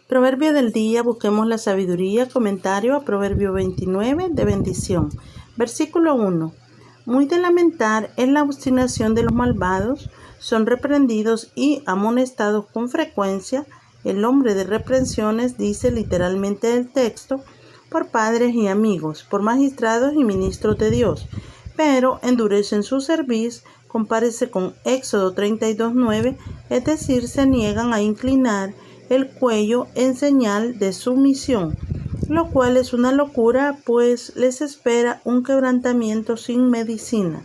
Proverbio del día, busquemos la sabiduría, comentario a Proverbio 29 de bendición. Versículo 1. Muy de lamentar es la obstinación de los malvados, son reprendidos y amonestados con frecuencia. El hombre de reprensiones, dice literalmente el texto, por padres y amigos, por magistrados y ministros de Dios, pero endurecen su cerviz, compárese con Éxodo 32:9, es decir, se niegan a inclinar el cuello en señal de sumisión, lo cual es una locura, pues les espera un quebrantamiento sin medicina.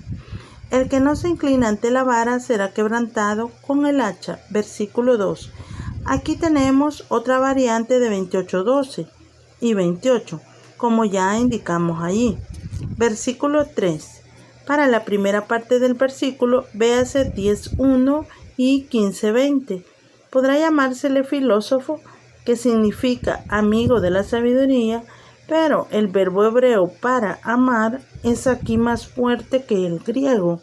El que no se inclina ante la vara será quebrantado con el hacha. Versículo 2. Aquí tenemos otra variante de 28:12 y 28, como ya indicamos allí. Versículo 3. Para la primera parte del versículo, véase 10:1 y 15:20. Podrá llamársele filósofo, que significa amigo de la sabiduría, pero el verbo hebreo para amar es aquí más fuerte que el griego.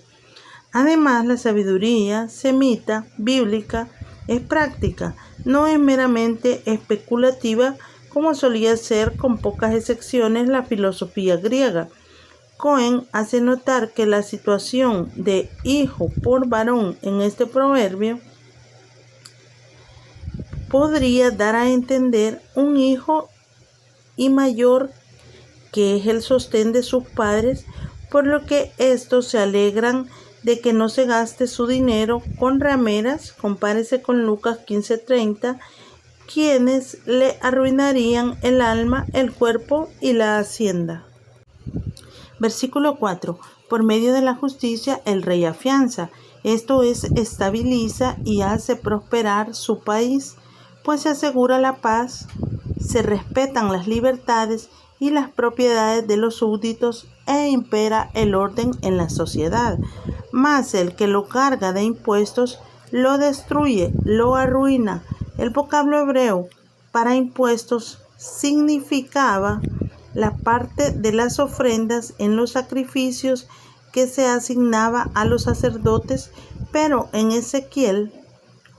Además, la sabiduría semita, bíblica, es práctica, no es meramente especulativa como solía ser con pocas excepciones la filosofía griega. Cohen hace notar que la situación de hijo por varón en este proverbio podría dar a entender un hijo y mayor que es el sostén de sus padres, por lo que estos se alegran de que no se gaste su dinero con rameras, compárese con Lucas 15:30, quienes le arruinarían el alma, el cuerpo y la hacienda. Versículo 4. Por medio de la justicia el rey afianza, esto es, estabiliza y hace prosperar su país, pues se asegura la paz, se respetan las libertades y las propiedades de los súbditos e impera el orden en la sociedad. Mas el que lo carga de impuestos lo destruye, lo arruina. El vocablo hebreo para impuestos significaba la parte de las ofrendas en los sacrificios que se asignaba a los sacerdotes, pero en Ezequiel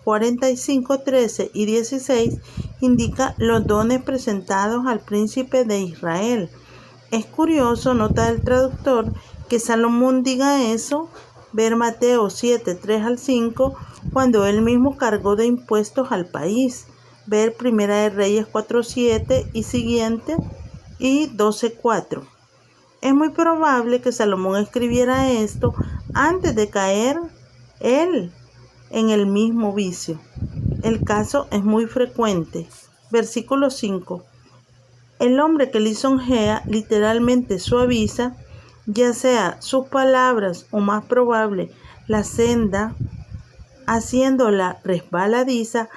45:13 y 16 indica los dones presentados al príncipe de Israel. Es curioso, nota el traductor, que Salomón diga eso, ver Mateo 7:3 al 5, cuando él mismo cargó de impuestos al país, ver Primera de Reyes 4:7 y siguiente y 12:4. Es muy probable que Salomón escribiera esto antes de caer él en el mismo vicio. El caso es muy frecuente. Versículo 5. El hombre que lisonjea literalmente suaviza, ya sea sus palabras o más probable la senda, haciéndola resbaladiza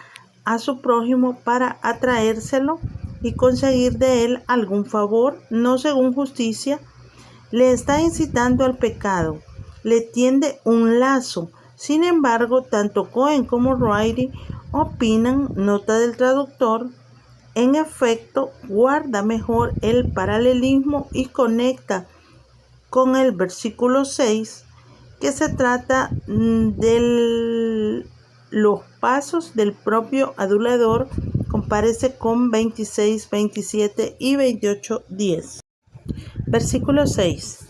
a su prójimo para atraérselo y conseguir de él algún favor, no según justicia, le está incitando al pecado, le tiende un lazo. Sin embargo, tanto Cohen como Riley opinan, nota del traductor, en efecto, guarda mejor el paralelismo y conecta con el versículo 6, que se trata de los pasos del propio adulador, compárese con 26, 27 y 28:10. Versículo 6.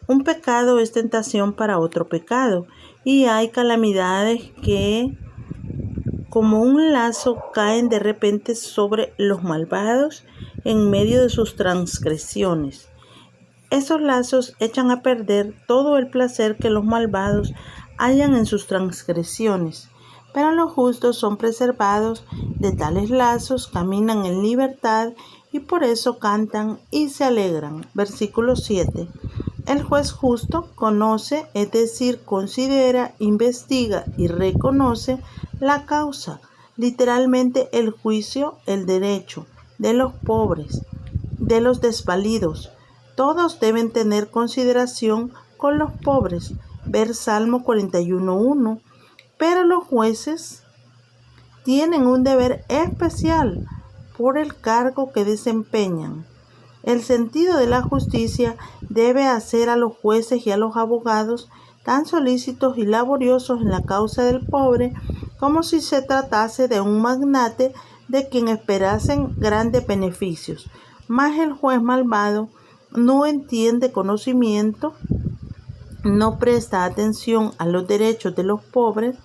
Un pecado es tentación para otro pecado, y hay calamidades que, como un lazo, caen de repente sobre los malvados en medio de sus transgresiones. Esos lazos echan a perder todo el placer que los malvados hallan en sus transgresiones, pero los justos son preservados de tales lazos, caminan en libertad y por eso cantan y se alegran. Versículo 7. El juez justo conoce, es decir, considera, investiga y reconoce la causa, literalmente el juicio, el derecho de los pobres, de los desvalidos. Todos deben tener consideración con los pobres, ver Salmo 41:1, pero los jueces tienen un deber especial por el cargo que desempeñan. El sentido de la justicia debe hacer a los jueces y a los abogados tan solícitos y laboriosos en la causa del pobre como si se tratase de un magnate de quien esperasen grandes beneficios. Mas el juez malvado no entiende conocimiento, no presta atención a los derechos de los pobres,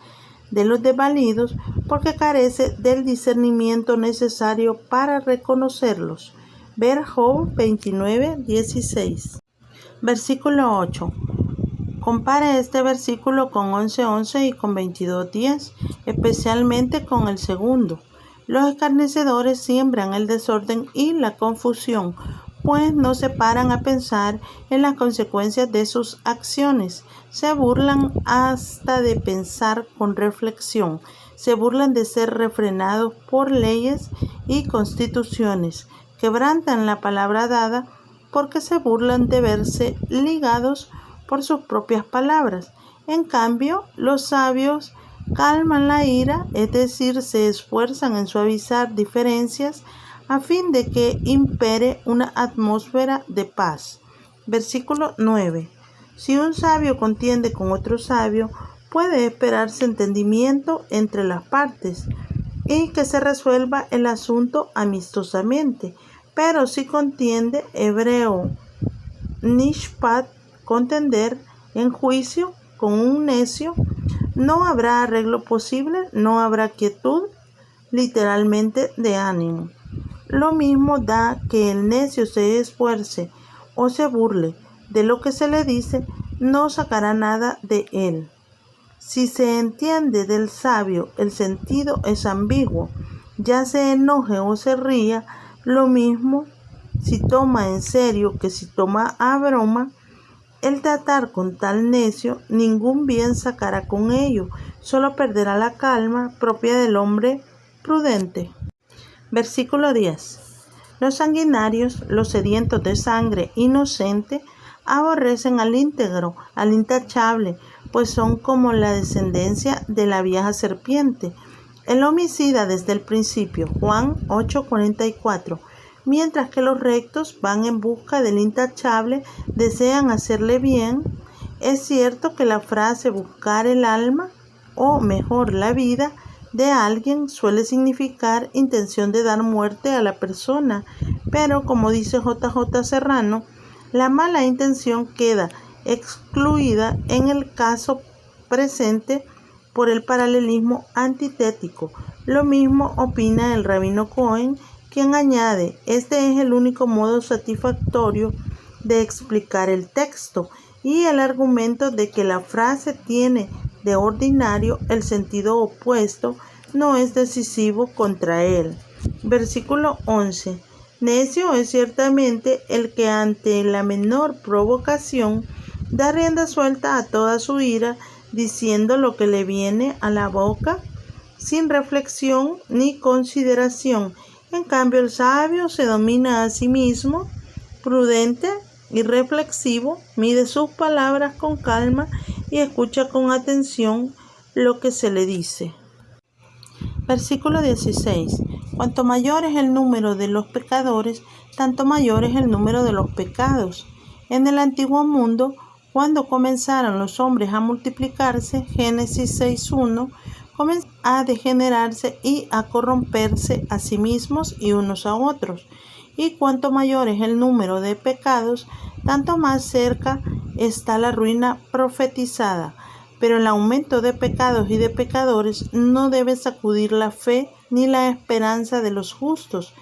de los desvalidos, porque carece del discernimiento necesario para reconocerlos. Ver Job 29:16. Versículo 8. Compare este versículo con 11:11 y con 22:10, especialmente con el segundo. Los escarnecedores siembran el desorden y la confusión, pues no se paran a pensar en las consecuencias de sus acciones. Se burlan hasta de pensar con reflexión. Se burlan de ser refrenados por leyes y constituciones. Quebrantan la palabra dada porque se burlan de verse ligados por sus propias palabras. En cambio, los sabios calman la ira, es decir, se esfuerzan en suavizar diferencias a fin de que impere una atmósfera de paz. Versículo 9. Si un sabio contiende con otro sabio, puede esperarse entendimiento entre las partes y que se resuelva el asunto amistosamente. Pero si contiende, hebreo nishpat, contender en juicio con un necio, no habrá arreglo posible, no habrá quietud, literalmente, de ánimo. Lo mismo da que el necio se esfuerce o se burle de lo que se le dice, no sacará nada de él. Si se entiende del sabio, el sentido es ambiguo, ya se enoje o se ría, lo mismo si toma en serio que si toma a broma. El tratar con tal necio, ningún bien sacará con ello, solo perderá la calma propia del hombre prudente. Versículo 10. Los sanguinarios, los sedientos de sangre inocente, aborrecen al íntegro, al intachable, pues son como la descendencia de la vieja serpiente. El homicida desde el principio, Juan 8:44. Mientras que los rectos van en busca del intachable, desean hacerle bien. Es cierto que la frase buscar el alma, o mejor la vida, de alguien suele significar intención de dar muerte a la persona, pero como dice J.J. Serrano, la mala intención queda excluida en el caso presente por el paralelismo antitético. Lo mismo opina el rabino Cohen, quien añade: este es el único modo satisfactorio de explicar el texto, y el argumento de que la frase tiene de ordinario el sentido opuesto no es decisivo contra él. Versículo 11. Necio es ciertamente el que ante la menor provocación da rienda suelta a toda su ira, diciendo lo que le viene a la boca sin reflexión ni consideración. En cambio, el sabio se domina a sí mismo, prudente y reflexivo, mide sus palabras con calma y escucha con atención lo que se le dice. Versículo 16. Cuanto mayor es el número de los pecadores, tanto mayor es el número de los pecados. En el antiguo mundo, cuando comenzaron los hombres a multiplicarse, Génesis 6:1, comenzaron a degenerarse y a corromperse a sí mismos y unos a otros. Y cuanto mayor es el número de pecados, tanto más cerca está la ruina profetizada. Pero el aumento de pecados y de pecadores no debe sacudir la fe ni la esperanza de los justos,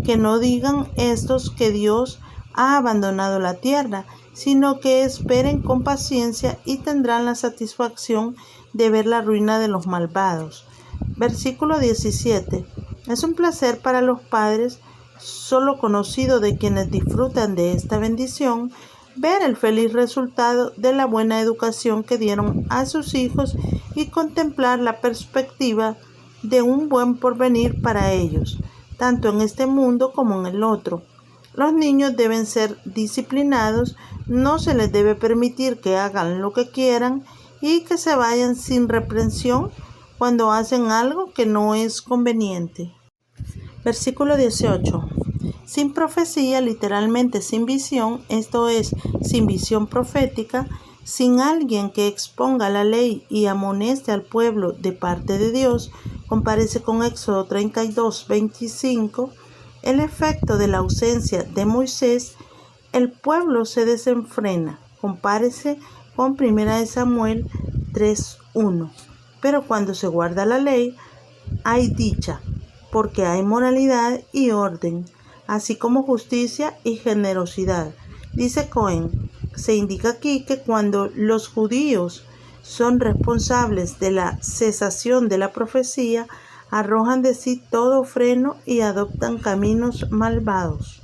que no digan estos que Dios ha abandonado la tierra, sino que esperen con paciencia y tendrán la satisfacción de ver la ruina de los malvados. Versículo 17. Es un placer para los padres, solo conocido de quienes disfrutan de esta bendición, ver el feliz resultado de la buena educación que dieron a sus hijos y contemplar la perspectiva de un buen porvenir para ellos, tanto en este mundo como en el otro. Los niños deben ser disciplinados, no se les debe permitir que hagan lo que quieran y que se vayan sin reprensión cuando hacen algo que no es conveniente. Versículo 18. Sin profecía, literalmente sin visión, esto es, sin visión profética, sin alguien que exponga la ley y amoneste al pueblo de parte de Dios, Compárese con Éxodo 32:25. El efecto de la ausencia de Moisés, el pueblo se desenfrena. Compárese con 1 Samuel 3:1. Pero cuando se guarda la ley, hay dicha, porque hay moralidad y orden, así como justicia y generosidad. Dice Cohen, se indica aquí que cuando los judíos son responsables de la cesación de la profecía, arrojan de sí todo freno y adoptan caminos malvados.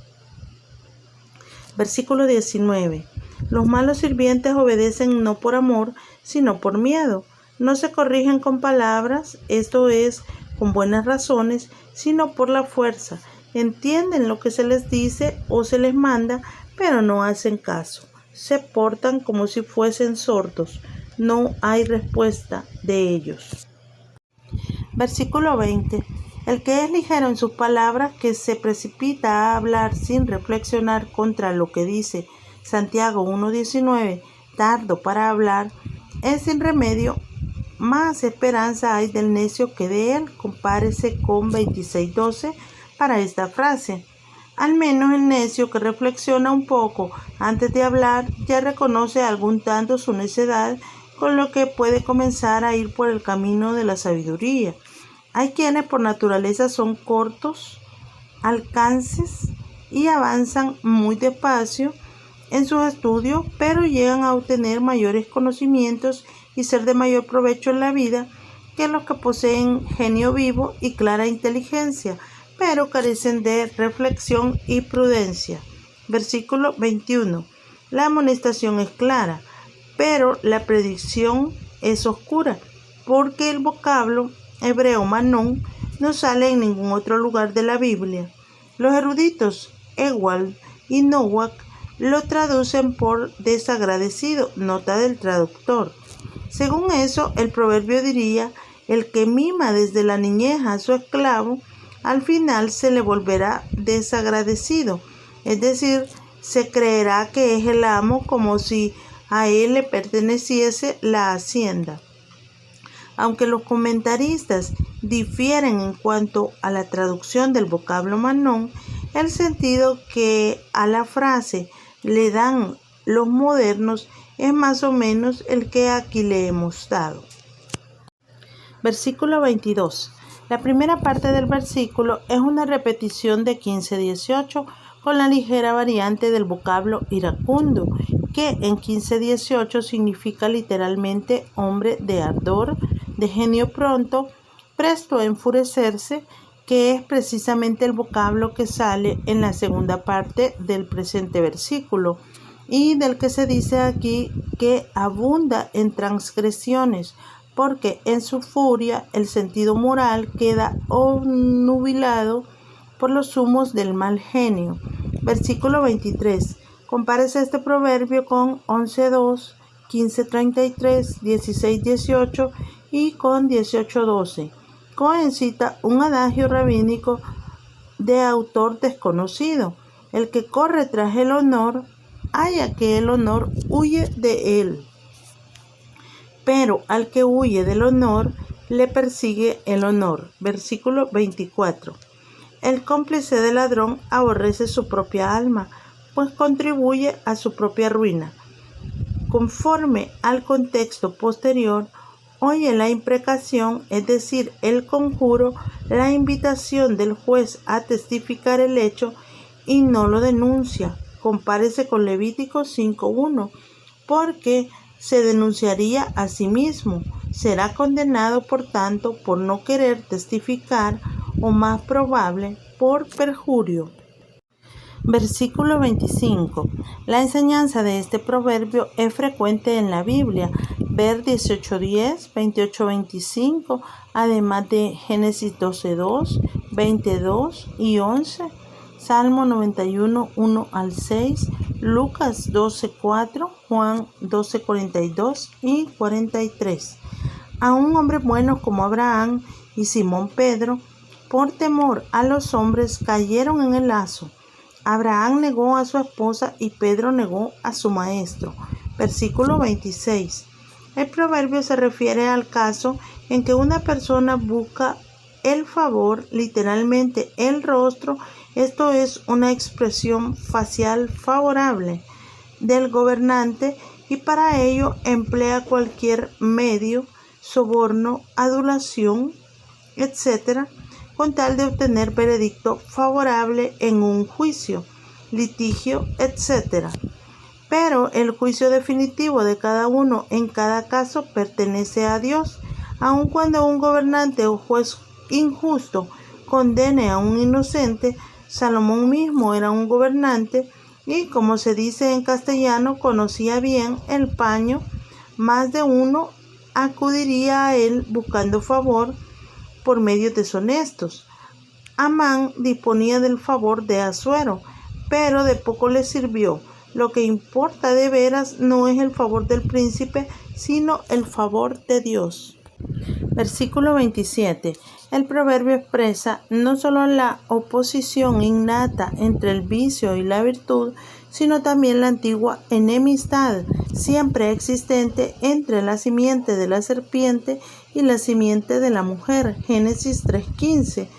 Versículo 19. Los malos sirvientes obedecen no por amor, sino por miedo. No se corrigen con palabras, esto es, con buenas razones, sino por la fuerza. Entienden lo que se les dice o se les manda, pero no hacen caso. Se portan como si fuesen sordos. No hay respuesta de ellos. Versículo 20. El que es ligero en sus palabras, que se precipita a hablar sin reflexionar contra lo que dice Santiago 1:19, tardo para hablar, es sin remedio. Más esperanza hay del necio que de él. Compárese con 26:12 para esta frase. Al menos el necio que reflexiona un poco antes de hablar ya reconoce algún tanto su necedad, con lo que puede comenzar a ir por el camino de la sabiduría. Hay quienes por naturaleza son cortos alcances y avanzan muy despacio en sus estudios, pero llegan a obtener mayores conocimientos y ser de mayor provecho en la vida que los que poseen genio vivo y clara inteligencia, pero carecen de reflexión y prudencia. Versículo 21. La amonestación es clara, pero la predicción es oscura, porque el vocablo hebreo manón no sale en ningún otro lugar de la Biblia. Los eruditos Ewald y Nowak lo traducen por desagradecido, nota del traductor. Según eso, el proverbio diría: el que mima desde la niñez a su esclavo, al final se le volverá desagradecido, es decir, se creerá que es el amo como si a él le perteneciese la hacienda. Aunque los comentaristas difieren en cuanto a la traducción del vocablo manón, el sentido que a la frase le dan los modernos es más o menos el que aquí le hemos dado. Versículo 22. La primera parte del versículo es una repetición de 15:18 con la ligera variante del vocablo iracundo, que en 15:18 significa literalmente hombre de ardor, de genio pronto, presto a enfurecerse, que es precisamente el vocablo que sale en la segunda parte del presente versículo y del que se dice aquí que abunda en transgresiones, porque en su furia el sentido moral queda obnubilado por los humos del mal genio. Versículo 23. Compárese este proverbio con 11:2, 15:33, 16:18 y con 18:12. Cohen cita un adagio rabínico de autor desconocido: el que corre tras el honor, halla que el honor huye de él, pero al que huye del honor le persigue el honor. Versículo 24. El cómplice del ladrón aborrece su propia alma, pues contribuye a su propia ruina. Conforme al contexto posterior, oye la imprecación, es decir, el conjuro, la invitación del juez a testificar el hecho y no lo denuncia. Compárese con Levítico 5:1, porque se denunciaría a sí mismo. Será condenado, por tanto, por no querer testificar, o más probable, por perjurio. Versículo 25. La enseñanza de este proverbio es frecuente en la Biblia. Ver 18:10, 28:25, además de Génesis 12:2, 22 y 11, Salmo 91, 1 al 6, Lucas 12:4, Juan 12:42 y 43. Aún hombres buenos como Abraham y Simón Pedro, por temor a los hombres, cayeron en el lazo. Abraham negó a su esposa y Pedro negó a su maestro. Versículo 26. El proverbio se refiere al caso en que una persona busca el favor, literalmente el rostro. Esto es una expresión facial favorable del gobernante y para ello emplea cualquier medio, soborno, adulación, etc., con tal de obtener veredicto favorable en un juicio, litigio, etc. Pero el juicio definitivo de cada uno en cada caso pertenece a Dios. Aun cuando un gobernante o juez injusto condene a un inocente, Salomón mismo era un gobernante y, como se dice en castellano, conocía bien el paño. Más de uno acudiría a él buscando favor por medios deshonestos. Amán disponía del favor de Asuero, pero de poco le sirvió. Lo que importa de veras no es el favor del príncipe, sino el favor de Dios. Versículo 27. El proverbio expresa no solo la oposición innata entre el vicio y la virtud, sino también la antigua enemistad siempre existente entre la simiente de la serpiente y la simiente de la mujer. Génesis 3:15.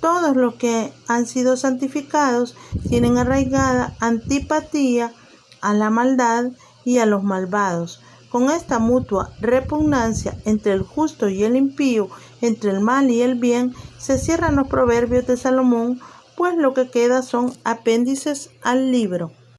Todos los que han sido santificados tienen arraigada antipatía a la maldad y a los malvados. Con esta mutua repugnancia entre el justo y el impío, entre el mal y el bien, se cierran los proverbios de Salomón, pues lo que queda son apéndices al libro.